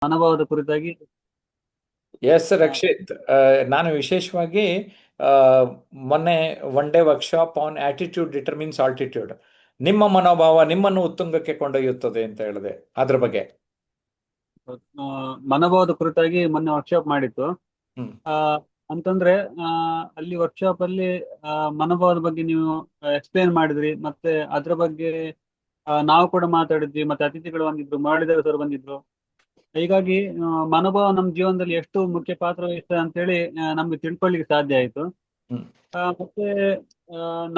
ಅನುಭವದ ಕುರಿತಾಗಿ. ಎಸ್ ರಕ್ಷಿತ್, ನಾನು ವಿಶೇಷವಾಗಿ ಆ, ಮೊನ್ನೆ one day workshop on attitude determines altitude, ನಿಮ್ಮ ಮನೋಭಾವ ನಿಮ್ಮನ್ನು ಉತ್ತುಂಗಕ್ಕೆ ಕೊಂಡೊಯ್ಯುತ್ತದೆ ಅಂತ ಹೇಳಿದೆ. ಅದ್ರ ಬಗ್ಗೆ. ಆ, ಮನೋಭಾವದ ಕುರಿತಾಗಿ ಮೊನ್ನೆ ವರ್ಕ್ಶಾಪ್ ಮಾಡಿತ್ತು. ಹ್ಮ್. ಆ, ಅಂತಂದ್ರೆ ಅಲ್ಲಿ ವರ್ಕ್ಶಾಪ್ ಅಲ್ಲಿ ಮನೋಭಾವದ ಬಗ್ಗೆ ನೀವು ಎಕ್ಸ್ಪ್ಲೇನ್ ಮಾಡಿದ್ರಿ, ಮತ್ತೆ ಅದ್ರ ಬಗ್ಗೆ ನಾವು ಕೂಡ ಮಾತಾಡಿದ್ವಿ, ಮತ್ತೆ ಅತಿಥಿಗಳು ಬಂದಿದ್ರು, ಮುರಳೀಧರ ಸರ್ ಬಂದಿದ್ರು. ಹೀಗಾಗಿ ಮನೋಭಾವ ನಮ್ಮ ಜೀವನದಲ್ಲಿ ಎಷ್ಟು ಮುಖ್ಯ ಪಾತ್ರ ವಹಿಸ್ತದೆ ಅಂತೇಳಿ ನಮ್ಗೆ ತಿಳ್ಕೊಳ್ಳಿಕ್ಕೆ ಸಾಧ್ಯ ಆಯ್ತು. ಹ್ಮ್. ಮತ್ತೆ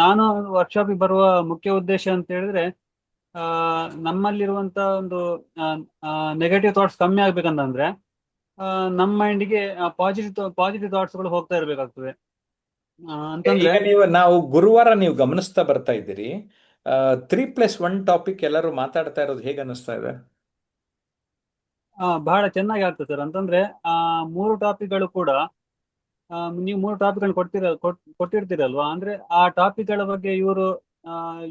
ನಾನು ವರ್ಕ್ಶಾಪಿಗೆ ಬರುವ ಮುಖ್ಯ ಉದ್ದೇಶ ಅಂತ ಹೇಳಿದ್ರೆ, ಆ ನಮ್ಮಲ್ಲಿರುವಂತ ಒಂದು ನೆಗೆಟಿವ್ ಥಾಟ್ಸ್ ಕಮ್ಮಿ ಆಗ್ಬೇಕಂತಂದ್ರೆ ಆ, ನಮ್ಮ ಮೈಂಡ್ಗೆ ಪಾಸಿಟಿವ್ ಥಾಟ್ಸ್ಗಳು ಹೋಗ್ತಾ ಇರ್ಬೇಕಾಗ್ತದೆ. ಅಂತಂದ್ರೆ ಈಗ ನಾವು ಗುರುವಾರ ನೀವು ಗಮನಿಸ್ತಾ ಬರ್ತಾ ಇದ್ದೀರಿ. 3+1 ಟಾಪಿಕ್ ಎಲ್ಲರೂ ಮಾತಾಡ್ತಾ ಇರೋದು ಹೇಗೆ ಅನಿಸ್ತಾ ಇದೆ? ಬಹಳ ಚೆನ್ನಾಗಿ ಆಗ್ತದೆ ಸರ್. ಅಂತಂದ್ರೆ ಆ ಮೂರು ಟಾಪಿಕ್ಗಳು ಕೂಡ ನೀವು ಮೂರು ಟಾಪಿಕ್ಗಳನ್ನು ಕೊಟ್ಟಿರ್ತೀರಲ್ವಾ, ಅಂದ್ರೆ ಆ ಟಾಪಿಕ್ಗಳ ಬಗ್ಗೆ ಇವರು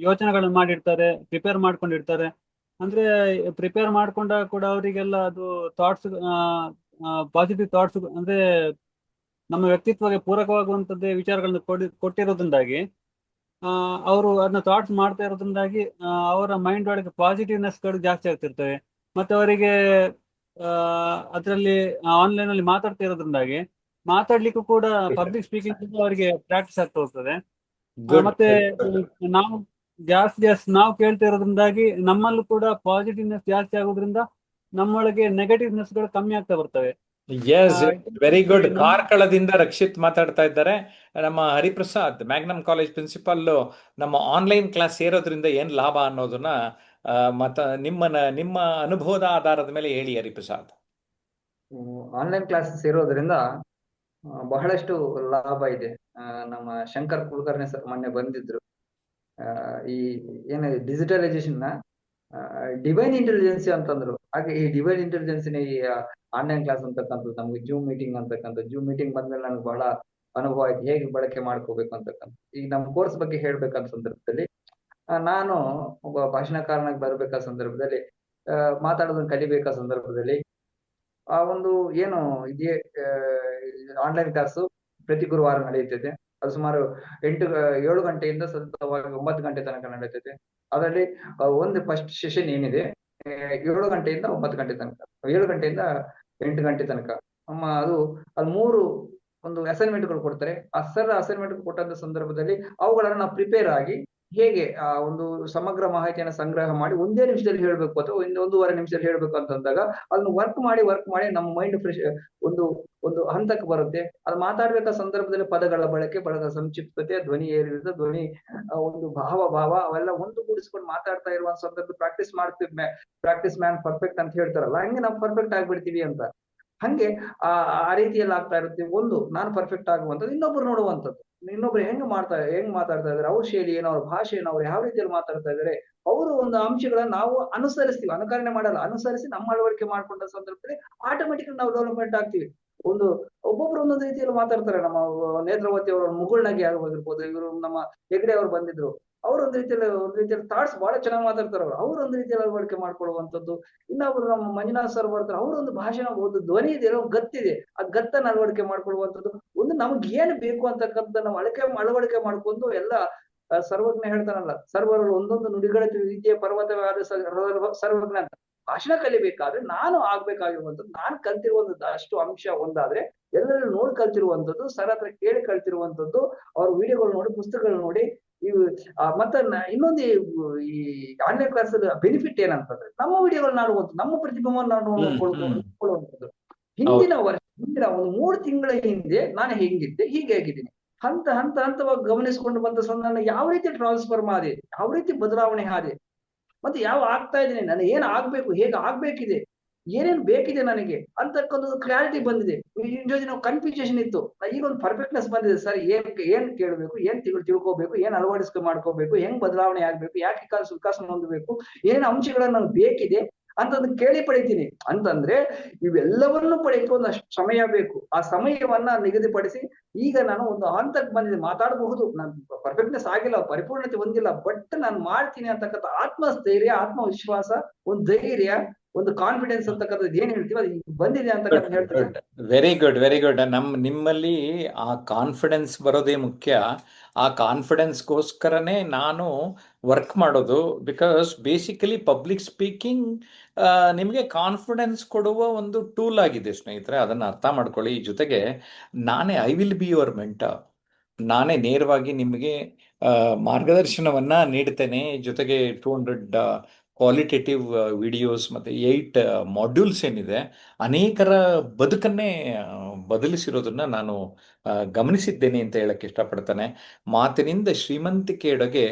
ಯೋಚನೆಗಳನ್ನು ಮಾಡಿರ್ತಾರೆ, ಪ್ರಿಪೇರ್ ಮಾಡ್ಕೊಂಡಿರ್ತಾರೆ. ಅಂದ್ರೆ ಪ್ರಿಪೇರ್ ಮಾಡ್ಕೊಂಡಾಗ ಕೂಡ ಅವರಿಗೆಲ್ಲ ಅದು ಥಾಟ್ಸ್, ಪಾಸಿಟಿವ್ ಥಾಟ್ಸ್, ಅಂದ್ರೆ ನಮ್ಮ ವ್ಯಕ್ತಿತ್ವಕ್ಕೆ ಪೂರಕವಾಗುವಂತದ್ದೇ ವಿಚಾರಗಳನ್ನು ಕೊಟ್ಟಿರೋದ್ರಿಂದಾಗಿ ಅವರು ಅದನ್ನ ಥಾಟ್ಸ್ ಮಾಡ್ತಾ ಇರೋದ್ರಿಂದಾಗಿ ಅವರ ಮೈಂಡ್ ಒಳಗೆ ಪಾಸಿಟಿವ್ನೆಸ್ಗಳು ಜಾಸ್ತಿ ಆಗ್ತಿರ್ತವೆ. ಮತ್ತೆ ಅವರಿಗೆ ಅದರಲ್ಲಿ ಆನ್ಲೈನ್ ಅಲ್ಲಿ ಮಾತಾಡ್ತಾ ಇರೋದ್ರಿಂದಾಗಿ ಮಾತಾಡ್ಲಿಕ್ಕೂ ಕೂಡ ಪಬ್ಲಿಕ್ ಸ್ಪೀಕಿಂಗ್ ಅವರಿಗೆ ಪ್ರಾಕ್ಟೀಸ್ ಆಗ್ತಾ ಹೋಗ್ತದೆ. ಗುಡ್. ಮತ್ತೆ ನಾವು ಜಾಸ್ತಿ ಜಾಸ್ತಿ ನಾವು ಕೇಳ್ತಾ ಇರೋದ್ರಿಂದಾಗಿ ನಮ್ಮಲ್ಲೂ ಕೂಡ ಪಾಸಿಟಿವ್ನೆಸ್ ಜಾಸ್ತಿ ಆಗೋದ್ರಿಂದ ನಮ್ಮೊಳಗೆ ನೆಗೆಟಿವ್ನೆಸ್ಗಳು ಕಮ್ಮಿ ಆಗ್ತಾ ಬರ್ತವೆ. ಆ, ಎಸ್, ವೆರಿ ಗುಡ್. ನಮ್ಮ ಕಾರ್ಕಳದಿಂದ ರಕ್ಷಿತ್ ಮಾತಾಡ್ತಾ ಇದ್ದಾರೆ. ನಮ್ಮ ಹರಿಪ್ರಸಾದ್, ಮ್ಯಾಗ್ನಮ್ ಕಾಲೇಜ್ ಪ್ರಿನ್ಸಿಪಾಲ್, ನಮ್ಮ ಆನ್ಲೈನ್ ಕ್ಲಾಸ್ ಸೇರೋದ್ರಿಂದ ಏನ್ ಲಾಭ ಅನ್ನೋದನ್ನ ನಿಮ್ಮ ಅನುಭವದ ಆಧಾರದ ಮೇಲೆ ಹೇಳಿ ಹರಿಪ್ರಸಾದ್. ಆನ್ಲೈನ್ ಕ್ಲಾಸಸ್ ಇರೋದ್ರಿಂದ ಬಹಳಷ್ಟು ಲಾಭ ಇದೆ. ನಮ್ಮ ಶಂಕರ್ ಕುಲಕರ್ಣಿ ಸರ್ ಮೊನ್ನೆ ಬಂದಿದ್ರು. ಈ ಏನು ಡಿಜಿಟಲೈಸೇಷನ್ ನ ಡಿವೈನ್ ಇಂಟೆಲಿಜೆನ್ಸಿ ಅಂತಂದ್ರು. ಹಾಗೆ ಈ ಡಿವೈನ್ ಇಂಟೆಲಿಜೆನ್ಸಿನ ಈ ಆನ್ಲೈನ್ ಕ್ಲಾಸ್ ಅಂತಕ್ಕಂಥದ್ದು, ನಮ್ಗೆ ಜೂಮ್ ಮೀಟಿಂಗ್ ಅಂತಕ್ಕಂಥ ಜೂಮ್ ಮೀಟಿಂಗ್ ಬಂದ್ಮೇಲೆ ನನಗೆ ಬಹಳ ಅನುಭವ ಆಯ್ತು ಹೇಗೆ ಬಳಕೆ ಮಾಡ್ಕೋಬೇಕು ಅಂತಕ್ಕಂಥ. ಈಗ ನಮ್ಮ ಕೋರ್ಸ್ ಬಗ್ಗೆ ಹೇಳ್ಬೇಕಂತ ಸಂದರ್ಭದಲ್ಲಿ ನಾನು ಒಬ್ಬ ಭಾಷಣಕಾರನಾಗಿ ಬರ್ಬೇಕಾದ ಸಂದರ್ಭದಲ್ಲಿ, ಮಾತಾಡೋದನ್ನ ಕಲಿಬೇಕಾದ ಸಂದರ್ಭದಲ್ಲಿ ಆ ಒಂದು ಏನು ಇದೇ ಆನ್ಲೈನ್ ಕ್ಲಾಸು ಪ್ರತಿ ಗುರುವಾರ ನಡೆಯುತ್ತಿದೆ. ಅದು ಸುಮಾರು 7 ಗಂಟೆಯಿಂದ ಸ್ವಲ್ಪ 9 ಗಂಟೆ ತನಕ ನಡೆಯುತ್ತದೆ. ಅದರಲ್ಲಿ ಒಂದು ಫಸ್ಟ್ ಸೆಷನ್ ಏನಿದೆ 7 ಗಂಟೆಯಿಂದ 9 ಗಂಟೆ ತನಕ, 7 ಗಂಟೆಯಿಂದ 8 ಗಂಟೆ ತನಕ. ಅದು ಮೂರು ಒಂದು ಅಸೈನ್ಮೆಂಟ್ಗಳು ಕೊಡ್ತಾರೆ. ಆ ಸರ್ ಅಸೈನ್ಮೆಂಟ್ ಕೊಟ್ಟಂತ ಸಂದರ್ಭದಲ್ಲಿ ಅವುಗಳನ್ನ ನಾವು ಪ್ರಿಪೇರ್ ಆಗಿ ಹೇಗೆ ಆ ಒಂದು ಸಮಗ್ರ ಮಾಹಿತಿಯನ್ನು ಸಂಗ್ರಹ ಮಾಡಿ ಒಂದೇ ನಿಮಿಷದಲ್ಲಿ ಹೇಳ್ಬೇಕು ಅಥವಾ ಒಂದೂವರೆ ನಿಮಿಷದಲ್ಲಿ ಹೇಳ್ಬೇಕು ಅಂತಂದಾಗ ಅದನ್ನ ವರ್ಕ್ ಮಾಡಿ ನಮ್ಮ ಮೈಂಡ್ ಫ್ರೆಶ್ ಒಂದು ಒಂದು ಹಂತಕ್ಕೆ ಬರುತ್ತೆ. ಅದು ಮಾತಾಡ್ಬೇಕಾದ ಸಂದರ್ಭದಲ್ಲಿ ಪದಗಳ ಬಳಕೆ ಸಂಕ್ಷಿಪ್ತತೆ, ಧ್ವನಿ ಏರಿಳಿತ, ಧ್ವನಿ ಒಂದು ಭಾವ ಅವೆಲ್ಲ ಒಂದುಗೂಡಿಸ್ಕೊಂಡು ಮಾತಾಡ್ತಾ ಇರುವ ಸಂದರ್ಭ ಪ್ರಾಕ್ಟೀಸ್ ಮ್ಯಾನ್ ಪರ್ಫೆಕ್ಟ್ ಅಂತ ಹೇಳ್ತಾರಲ್ಲ, ಹಂಗೆ ನಾವು ಪರ್ಫೆಕ್ಟ್ ಆಗ್ಬಿಡ್ತೀವಿ ಅಂತ. ಹಂಗೆ ಆ ರೀತಿಯಲ್ಲಿ ಆಗ್ತಾ ಇರುತ್ತೆ. ಒಂದು ನಾನು ಪರ್ಫೆಕ್ಟ್ ಆಗುವಂಥದ್ದು, ಇನ್ನೊಬ್ರು ನೋಡುವಂಥದ್ದು, ಇನ್ನೊಬ್ರು ಹೆಂಗ್ ಮಾತಾಡ್ತಾ ಇದಾರೆ, ಅವ್ರ ಶೈಲಿ ಏನು, ಅವ್ರ ಭಾಷೆ ಏನು, ಅವ್ರು ಯಾವ ರೀತಿಯಲ್ಲಿ ಮಾತಾಡ್ತಾ ಇದಾರೆ, ಅವರು ಒಂದು ಅಂಶಗಳನ್ನ ನಾವು ಅನುಸರಿಸ್ತೀವಿ, ಅನುಕರಣೆ ಮಾಡಲ್ಲ, ಅನುಸರಿಸಿ ನಮ್ಮ ಅಳವಡಿಕೆ ಮಾಡ್ಕೊಂಡ ಸಂದರ್ಭದಲ್ಲಿ ಆಟೋಮೆಟಿಕ್ ನಾವು ಡೆವಲಪ್ಮೆಂಟ್ ಆಗ್ತೀವಿ. ಒಬ್ಬೊಬ್ರು ಒಂದೊಂದು ರೀತಿಯಲ್ಲಿ ಮಾತಾಡ್ತಾರೆ. ನಮ್ಮ ನೇತ್ರಾವತಿ ಅವರ ಮುಗುಳ್ನಗೆ ಆಗಿರ್ಬೋದು, ಇವರು ನಮ್ಮ ಹೆಗ್ಡೆ ಅವರು ಬಂದಿದ್ರು, ಅವ್ರು ಒಂದ್ ರೀತಿಯಲ್ಲಿ ಥಾಟ್ಸ್ ಬಹಳ ಚೆನ್ನಾಗಿ ಮಾತಾಡ್ತಾರೆ. ಅವ್ರು ಒಂದ್ ರೀತಿಯಲ್ಲಿ ಅಳವಡಿಕೆ ಮಾಡ್ಕೊಳ್ಳುವಂಥದ್ದು. ಇನ್ನೊಬ್ರು ನಮ್ಮ ಮಂಜುನಾಥ್ ಸರ್ ಬರ್ತಾರೆ, ಅವ್ರ ಒಂದು ಭಾಷಣ, ಒಂದು ಧ್ವನಿ ಇದೆ, ಗತ್ತಿದೆ, ಆ ಗತ್ತನ್ನ ಅಳವಡಿಕೆ ಮಾಡ್ಕೊಳ್ಳುವಂಥದ್ದು. ಒಂದು ನಮ್ಗೆ ಏನ್ ಬೇಕು ಅಂತಕ್ಕಂಥ ನಾವು ಅಳವಡಿಕೆ ಮಾಡ್ಕೊಂಡು ಎಲ್ಲ ಸರ್ವಜ್ಞ ಹೇಳ್ತಾನಲ್ಲ, ಸರ್ವರು ಒಂದೊಂದು ನುಡಿಗಳ ರೀತಿಯ ಪರ್ವತವಾದ ಸರ್ವಜ್ಞ ಅಂತ. ಭಾಷಣ ಕಲಿಬೇಕಾದ್ರೆ ನಾನು ಆಗ್ಬೇಕಾಗಿರುವಂಥದ್ದು, ನಾನು ಕಲ್ತಿರುವಂಥದ್ದು ಅಷ್ಟು ಅಂಶ ಒಂದಾದ್ರೆ ಎಲ್ಲರೂ ನೋಡಿ ಕಲ್ತಿರುವಂಥದ್ದು, ಸರ್ ಹತ್ರ ಕೇಳಿ ಕಲ್ತಿರುವಂಥದ್ದು, ಅವ್ರ ವಿಡಿಯೋಗಳು ನೋಡಿ, ಪುಸ್ತಕಗಳು ನೋಡಿ. ಇವು ಮತ್ತೆ ಇನ್ನೊಂದು ಈ ಆನ್ಲೈನ್ ಕ್ಲಾಸ್ ಬೆನಿಫಿಟ್ ಏನಂತಂದ್ರೆ, ನಮ್ಮ ವಿಡಿಯೋಗಳು ನೋಡುವಂಥದ್ದು, ನಮ್ಮ ಪ್ರತಿಭೆಯನ್ನು ನಾವು ನೋಡ್ಕೊಳ್ಳುವಂಥದ್ದು. ಹಿಂದಿನ ಒಂದು 3 ತಿಂಗಳ ಹಿಂದೆ ನಾನು ಹೆಂಗಿದ್ದೆ, ಹೀಗೆ ಆಗಿದ್ದೀನಿ, ಹಂತವಾಗಿ ಗಮನಿಸಿಕೊಂಡು ಬಂದ ಸಂದರ್ಭ ಯಾವ ರೀತಿ ಟ್ರಾನ್ಸ್ಫರ್ಮ್ ಆದೆ, ಯಾವ ರೀತಿ ಬದಲಾವಣೆ ಆದೆ, ಮತ್ತೆ ಯಾವ ಆಗ್ತಾ ಇದ್ದೀನಿ, ನಾನು ಏನ್ ಆಗ್ಬೇಕು, ಹೇಗೆ ಆಗ್ಬೇಕಿದೆ, ಏನೇನ್ ಬೇಕಿದೆ ನನಗೆ ಅಂತಕ್ಕಂಥ ಕ್ಲಾರಿಟಿ ಬಂದಿದೆ. ನಾವು ಕನ್ಫ್ಯೂಷನ್ ಇತ್ತು, ಈಗ ಒಂದು ಪರ್ಫೆಕ್ಟ್ನೆಸ್ ಬಂದಿದೆ. ಸರ್ ಏನ್ ಕೇಳಬೇಕು, ಏನ್ ತಿಳ್ಕೋಬೇಕು, ಏನ್ ಮಾಡ್ಕೋಬೇಕು, ಹೆಂಗ್ ಬದಲಾವಣೆ ಆಗ್ಬೇಕು, ಯಾಕೆ ವಿಕಾಸ ಹೊಂದಬೇಕು, ಏನೇನ್ ಅಂಶಗಳನ್ನ ನನಗೆ ಬೇಕಿದೆ ಅಂತಂದು ಕೇಳಿ ಪಡಿತೀನಿ. ಅಂತಂದ್ರೆ ಇವೆಲ್ಲವನ್ನೂ ಪಡೆಯಕ್ಕೆ ಒಂದಷ್ಟು ಸಮಯ ಬೇಕು. ಆ ಸಮಯವನ್ನ ನಿಗದಿಪಡಿಸಿ ಈಗ ನಾನು ಒಂದು ಹಂತಕ್ಕೆ ಬಂದಿದೆ. ಮಾತಾಡಬಹುದು, ನಾನು ಪರ್ಫೆಕ್ಟ್ನೆಸ್ ಆಗಿಲ್ಲ, ಪರಿಪೂರ್ಣತೆ ಹೊಂದಿಲ್ಲ, ಬಟ್ ನಾನು ಮಾಡ್ತೀನಿ ಅಂತಕ್ಕಂಥ ಆತ್ಮಸ್ಥೈರ್ಯ, ಆತ್ಮವಿಶ್ವಾಸ, ಒಂದು ಧೈರ್ಯ ಒಂದು ಕಾನ್ಫಿಡೆನ್ಸ್ ಅಂತಕ್ಕಂಥದ್ದು ಏನ್ ಹೇಳ್ತೀವಿ ಅದು ಈಗ ಬಂದಿದೆ ಅಂತಕ್ಕಂಥ ಹೇಳ್ತೀವಿ sir. Very good, very good. ನಿಮ್ಮಲ್ಲಿ ಆ ಕಾನ್ಫಿಡೆನ್ಸ್ ಬರೋದೇ ಮುಖ್ಯ. ಆ ಕಾನ್ಫಿಡೆನ್ಸ್ಗೋಸ್ಕರನೇ ನಾನು ವರ್ಕ್ ಮಾಡೋದು. ಬಿಕಾಸ್ ಬೇಸಿಕಲಿ ಪಬ್ಲಿಕ್ ಸ್ಪೀಕಿಂಗ್ ನಿಮಗೆ ಕಾನ್ಫಿಡೆನ್ಸ್ ಕೊಡುವ ಒಂದು ಟೂಲ್ ಆಗಿದೆ ಸ್ನೇಹಿತರೆ, ಅದನ್ನು ಅರ್ಥ ಮಾಡ್ಕೊಳ್ಳಿ. ಜೊತೆಗೆ I will be your mentor. ನಾನೇ ನೇರವಾಗಿ ನಿಮಗೆ ಮಾರ್ಗದರ್ಶನವನ್ನ ನೀಡ್ತೇನೆ. ಜೊತೆಗೆ 200 ಕ್ವಾಲಿಟೇಟಿವ್ ವಿಡಿಯೋಸ್ ಮತ್ತು 8 ಮಾಡ್ಯೂಲ್ಸ್ ಏನಿದೆ, ಅನೇಕರ ಬದುಕನ್ನೇ ಬದಲಿಸಿರೋದನ್ನ ನಾನು ಗಮನಿಸಿದ್ದೇನೆ ಅಂತ ಹೇಳಕ್ಕೆ ಇಷ್ಟಪಡ್ತೇನೆ. ಮಾತಿನಿಂದ ಶ್ರೀಮಂತಿಕೆಯೆಡೆಗೆ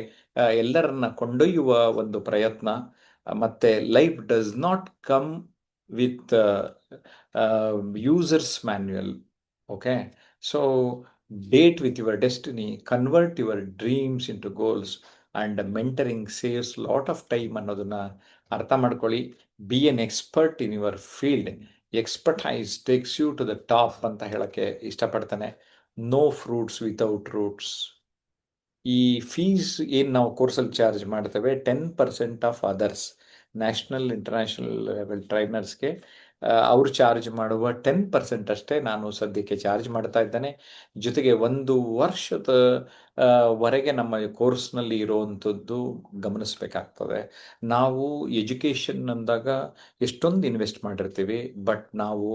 ಎಲ್ಲರನ್ನ ಕೊಂಡೊಯ್ಯುವ ಒಂದು ಪ್ರಯತ್ನ. ಮತ್ತೆ life does not come with users manual. Okay, so date with your destiny, convert your dreams into goals, and mentoring saves lot of time ಅನ್ನೋದನ್ನ ಅರ್ಥ ಮಾಡ್ಕೊಳ್ಳಿ. Be an expert in your field. Expertise takes you to the top ಅಂತ ಹೇಳಕ್ಕೆ ಇಷ್ಟಪಡ್ತಾನೆ. No fruits without roots. ಈ fees ಏನು ನಾವು ಕೋರ್ಸಲ್ಲಿ ಚಾರ್ಜ್ ಮಾಡ್ತೇವೆ, 10% of others national international level ಟ್ರೈನರ್ಸ್ಗೆ ಅವರು ಚಾರ್ಜ್ ಮಾಡುವ 10% ಅಷ್ಟೇ ನಾನು ಸದ್ಯಕ್ಕೆ ಚಾರ್ಜ್ ಮಾಡ್ತಾ ಇದ್ದೇನೆ. ಜೊತೆಗೆ 1 ವರ್ಷದ ವರೆಗೆ ನಮ್ಮ ಕೋರ್ಸ್ನಲ್ಲಿ ಇರುವಂಥದ್ದು ಗಮನಿಸಬೇಕಾಗ್ತದೆ. ನಾವು ಎಜುಕೇಷನ್ ಅಂದಾಗ ಎಷ್ಟೊಂದು ಇನ್ವೆಸ್ಟ್ ಮಾಡಿರ್ತೀವಿ, ಬಟ್ ನಾವು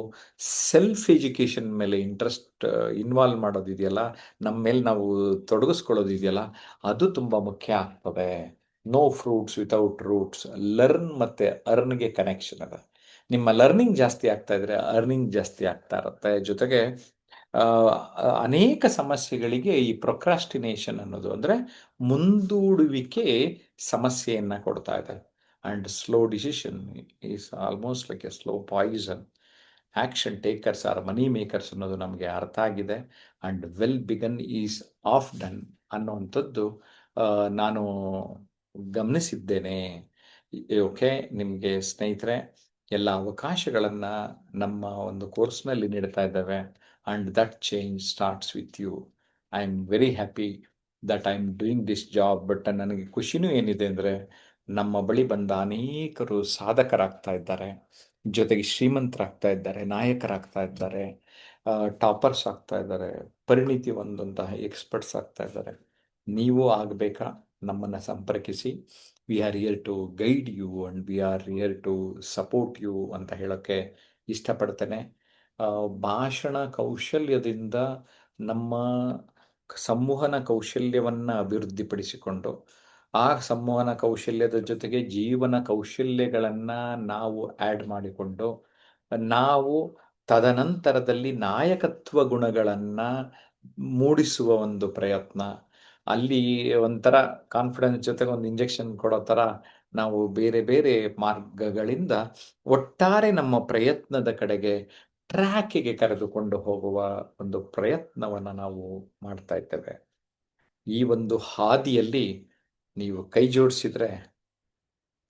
ಸೆಲ್ಫ್ ಎಜುಕೇಷನ್ ಮೇಲೆ ಇಂಟ್ರೆಸ್ಟ್ ಇನ್ವಾಲ್ವ್ ಮಾಡೋದಿದೆಯಲ್ಲ, ನಮ್ಮ ಮೇಲೆ ನಾವು ತೊಡಗಿಸ್ಕೊಳ್ಳೋದಿದೆಯಲ್ಲ, ಅದು ತುಂಬ ಮುಖ್ಯ ಆಗ್ತದೆ. No fruits without roots. Learn ಮತ್ತು ಅರ್ನ್ಗೆ ಕನೆಕ್ಷನ್ ಅದ. ನಿಮ್ಮ ಲರ್ನಿಂಗ್ ಜಾಸ್ತಿ ಆಗ್ತಾ ಇದ್ರೆ ಅರ್ನಿಂಗ್ ಜಾಸ್ತಿ ಆಗ್ತಾ ಇರುತ್ತೆ. ಜೊತೆಗೆ ಅನೇಕ ಸಮಸ್ಯೆಗಳಿಗೆ ಈ ಪ್ರೊಕ್ರಾಸ್ಟಿನೇಷನ್ ಅನ್ನೋದು ಅಂದರೆ ಮುಂದೂಡುವಿಕೆ ಸಮಸ್ಯೆಯನ್ನು ಕೊಡ್ತಾ ಇದೆ. And slow decision is almost like a slow poison. Action takers are money makers ಅನ್ನೋದು ನಮಗೆ ಅರ್ಥ ಆಗಿದೆ. And well begun is half done ಅನ್ನುವಂಥದ್ದು ನಾನು ಗಮನಿಸಿದ್ದೇನೆ. ಓಕೆ, ನಿಮಗೆ ಸ್ನೇಹಿತರೆ ಎಲ್ಲ ಅವಕಾಶಗಳನ್ನು ನಮ್ಮ ಒಂದು ಕೋರ್ಸ್ನಲ್ಲಿ ನೀಡ್ತಾ ಇದ್ದಾವೆ. And that change starts with you. I am very happy that I am doing this job. But ನನಗೆ ಖುಷಿನೂ ಏನಿದೆ ಅಂದರೆ, ನಮ್ಮ ಬಳಿ ಬಂದ ಅನೇಕರು ಸಾಧಕರಾಗ್ತಾ ಇದ್ದಾರೆ, ಜೊತೆಗೆ ಶ್ರೀಮಂತರಾಗ್ತಾ ಇದ್ದಾರೆ, ನಾಯಕರಾಗ್ತಾ ಇದ್ದಾರೆ, ಟಾಪರ್ಸ್ ಆಗ್ತಾ ಇದ್ದಾರೆ, ಪರಿಣಿತಿ ಹೊಂದಂತಹ ಎಕ್ಸ್ಪರ್ಟ್ಸ್ ಆಗ್ತಾ ಇದ್ದಾರೆ. ನೀವು ಆಗಬೇಕಾ? ನಮ್ಮನ್ನು ಸಂಪರ್ಕಿಸಿ. We are here to guide you and we are here to support you ಅಂತ ಹೇಳೋಕ್ಕೆ ಇಷ್ಟಪಡ್ತೇನೆ. ಭಾಷಣ ಕೌಶಲ್ಯದಿಂದ ನಮ್ಮ ಸಂವಹನ ಕೌಶಲ್ಯವನ್ನು ಅಭಿವೃದ್ಧಿಪಡಿಸಿಕೊಂಡು, ಆ ಸಂವಹನ ಕೌಶಲ್ಯದ ಜೊತೆಗೆ ಜೀವನ ಕೌಶಲ್ಯಗಳನ್ನು ನಾವು ಆ್ಯಡ್ ಮಾಡಿಕೊಂಡು, ನಾವು ತದನಂತರದಲ್ಲಿ ನಾಯಕತ್ವ ಗುಣಗಳನ್ನು ಮೂಡಿಸುವ ಒಂದು ಪ್ರಯತ್ನ. ಅಲ್ಲಿ ಒಂಥರ ಕಾನ್ಫಿಡೆನ್ಸ್ ಜೊತೆಗೆ ಒಂದು ಇಂಜೆಕ್ಷನ್ ಕೊಡೋ ಥರ ನಾವು ಬೇರೆ ಬೇರೆ ಮಾರ್ಗಗಳಿಂದ ಒಟ್ಟಾರೆ ನಮ್ಮ ಪ್ರಯತ್ನದ ಕಡೆಗೆ ಟ್ರ್ಯಾಕಿಗೆ ಕರೆದುಕೊಂಡು ಹೋಗುವ ಒಂದು ಪ್ರಯತ್ನವನ್ನು ನಾವು ಮಾಡ್ತಾ ಇದ್ದೇವೆ. ಈ ಒಂದು ಹಾದಿಯಲ್ಲಿ ನೀವು ಕೈ ಜೋಡಿಸಿದ್ರೆ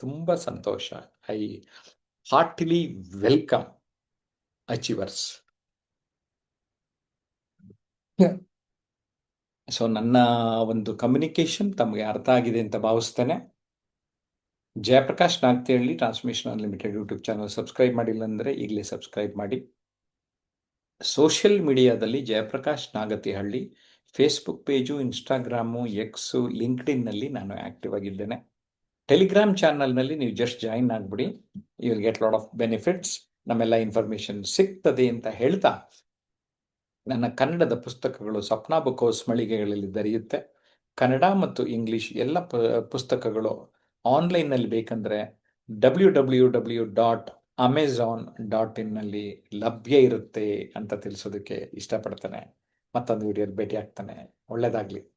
ತುಂಬ ಸಂತೋಷ. I heartily welcome achievers. So ನನ್ನ ಒಂದು ಕಮ್ಯುನಿಕೇಶನ್ ತಮಗೆ ಅರ್ಥ ಆಗಿದೆ ಅಂತ ಭಾವಿಸ್ತೇನೆ. Jayaprakash Nagathihalli transmission unlimited YouTube channel subscribe ಮಾಡಿಲ್ಲ ಅಂದರೆ ಈಗಲೇ ಸಬ್ಸ್ಕ್ರೈಬ್ ಮಾಡಿ. ಸೋಷಿಯಲ್ ಮೀಡಿಯಾದಲ್ಲಿ Jayaprakash Nagathihalli, Facebook page, Instagram, X, ಲಿಂಕ್ಡ್ಇನ್ನಲ್ಲಿ ನಾನು ಆ್ಯಕ್ಟಿವ್ ಆಗಿದ್ದೇನೆ. ಟೆಲಿಗ್ರಾಮ್ ಚಾನಲ್ನಲ್ಲಿ ನೀವು ಜಸ್ಟ್ ಜಾಯಿನ್ ಆಗಿಬಿಡಿ. You will get lot of benefits. ನಮ್ಮೆಲ್ಲ ಇನ್ಫಾರ್ಮೇಷನ್ ಸಿಗ್ತದೆ ಅಂತ ಹೇಳ್ತಾ, ನನ್ನ ಕನ್ನಡದ ಪುಸ್ತಕಗಳು ಸಪ್ನಾ ಬುಕ್ ಹೌಸ್ ಮಳಿಗೆಗಳಲ್ಲಿ ದೊರೆಯುತ್ತೆ. ಕನ್ನಡ ಮತ್ತು ಇಂಗ್ಲೀಷ್ ಎಲ್ಲ ಪುಸ್ತಕಗಳು ಆನ್ಲೈನ್ನಲ್ಲಿ ಬೇಕಂದರೆ www.amazon.in ಲಭ್ಯ ಇರುತ್ತೆ ಅಂತ ತಿಳಿಸೋದಕ್ಕೆ ಇಷ್ಟಪಡ್ತೇನೆ. ಮತ್ತೊಂದು ವಿಡಿಯೋದಲ್ಲಿ ಭೇಟಿ ಆಗ್ತಾನೆ. ಒಳ್ಳೆಯದಾಗಲಿ.